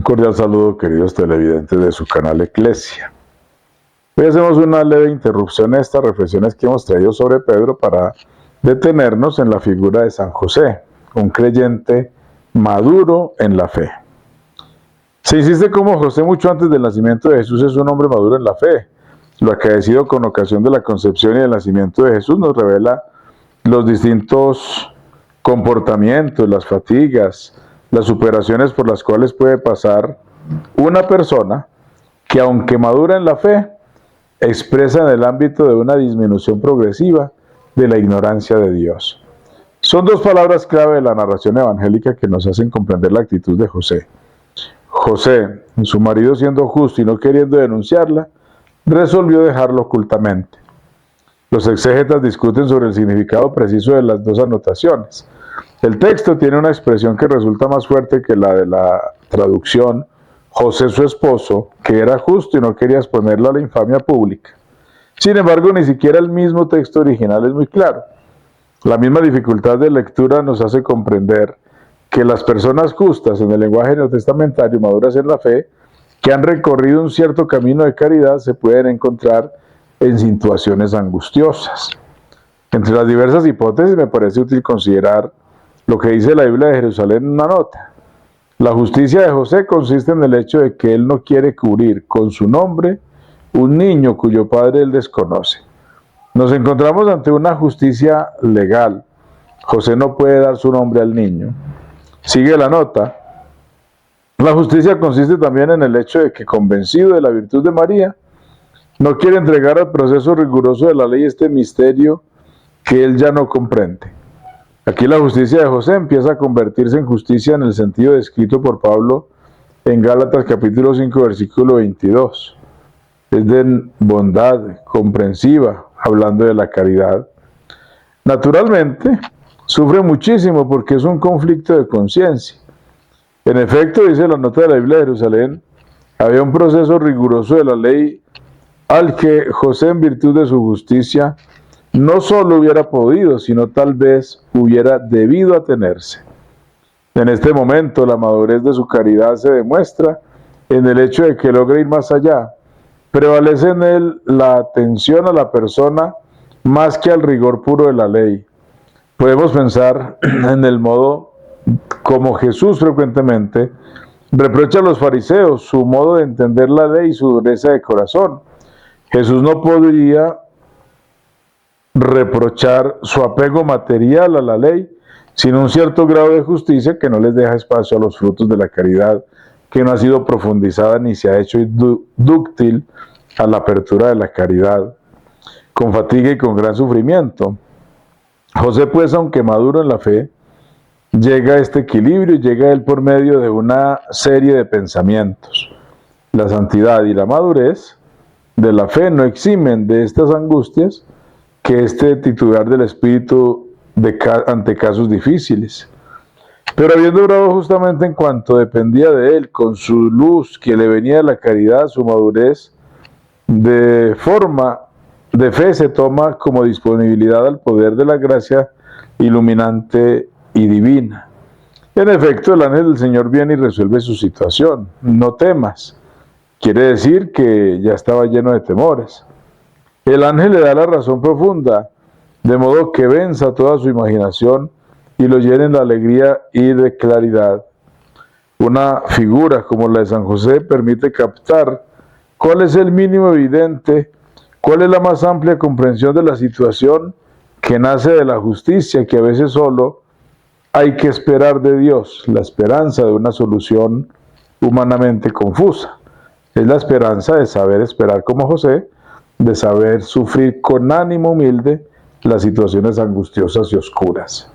cordial saludo, queridos televidentes de su canal Eclesia. Hoy hacemos una leve interrupción a estas reflexiones que hemos traído sobre Pedro para detenernos en la figura de San José, un creyente maduro en la fe. Se insiste como José mucho antes del nacimiento de Jesús es un hombre maduro en la fe. Lo acaecido con ocasión de la concepción y el nacimiento de Jesús nos revela los distintos comportamientos, las fatigas, las superaciones por las cuales puede pasar una persona que, aunque madura en la fe, expresa en el ámbito de una disminución progresiva de la ignorancia de Dios. Son dos palabras clave de la narración evangélica que nos hacen comprender la actitud de José. José, su marido siendo justo y no queriendo denunciarla, resolvió dejarlo ocultamente. Los exégetas discuten sobre el significado preciso de las dos anotaciones. El texto tiene una expresión que resulta más fuerte que la de la traducción José su esposo, que era justo y no quería exponerlo a la infamia pública. Sin embargo, ni siquiera el mismo texto original es muy claro. La misma dificultad de lectura nos hace comprender que las personas justas en el lenguaje neotestamentario, maduras en la fe, que han recorrido un cierto camino de caridad, se pueden encontrar en situaciones angustiosas. Entre las diversas hipótesis me parece útil considerar lo que dice la Biblia de Jerusalén en una nota. La justicia de José consiste en el hecho de que él no quiere cubrir con su nombre un niño cuyo padre él desconoce. Nos encontramos ante una justicia legal. José no puede dar su nombre al niño. Sigue la nota. La justicia consiste también en el hecho de que, convencido de la virtud de María, no quiere entregar al proceso riguroso de la ley este misterio que él ya no comprende. Aquí la justicia de José empieza a convertirse en justicia en el sentido descrito por Pablo en Gálatas capítulo 5 versículo 22. Es de bondad comprensiva, hablando de la caridad. Naturalmente, sufre muchísimo porque es un conflicto de conciencia. En efecto, dice la nota de la Biblia de Jerusalén, había un proceso riguroso de la ley al que José, en virtud de su justicia, no solo hubiera podido, sino tal vez hubiera debido atenerse. En este momento, la madurez de su caridad se demuestra en el hecho de que logra ir más allá. Prevalece en él la atención a la persona más que al rigor puro de la ley. Podemos pensar en el modo como Jesús frecuentemente reprocha a los fariseos su modo de entender la ley y su dureza de corazón. Jesús no podría reprochar su apego material a la ley sin un cierto grado de justicia que no les deja espacio a los frutos de la caridad que no ha sido profundizada ni se ha hecho dúctil a la apertura de la caridad, con fatiga y con gran sufrimiento. José, pues, aunque maduro en la fe, llega a este equilibrio y llega a él por medio de una serie de pensamientos. La santidad y la madurez de la fe no eximen de estas angustias que este titular del espíritu ante casos difíciles. Pero habiendo obrado justamente en cuanto dependía de él, con su luz que le venía de la caridad, su madurez de forma de fe se toma como disponibilidad al poder de la gracia iluminante y divina. En efecto, el ángel del Señor viene y resuelve su situación. No temas. Quiere decir que ya estaba lleno de temores. El ángel le da la razón profunda, de modo que venza toda su imaginación y lo llene de alegría y de claridad. Una figura como la de San José permite captar cuál es el mínimo evidente, cuál es la más amplia comprensión de la situación que nace de la justicia, que a veces solo hay que esperar de Dios, la esperanza de una solución humanamente confusa. Es la esperanza de saber esperar como José, de saber sufrir con ánimo humilde las situaciones angustiosas y oscuras.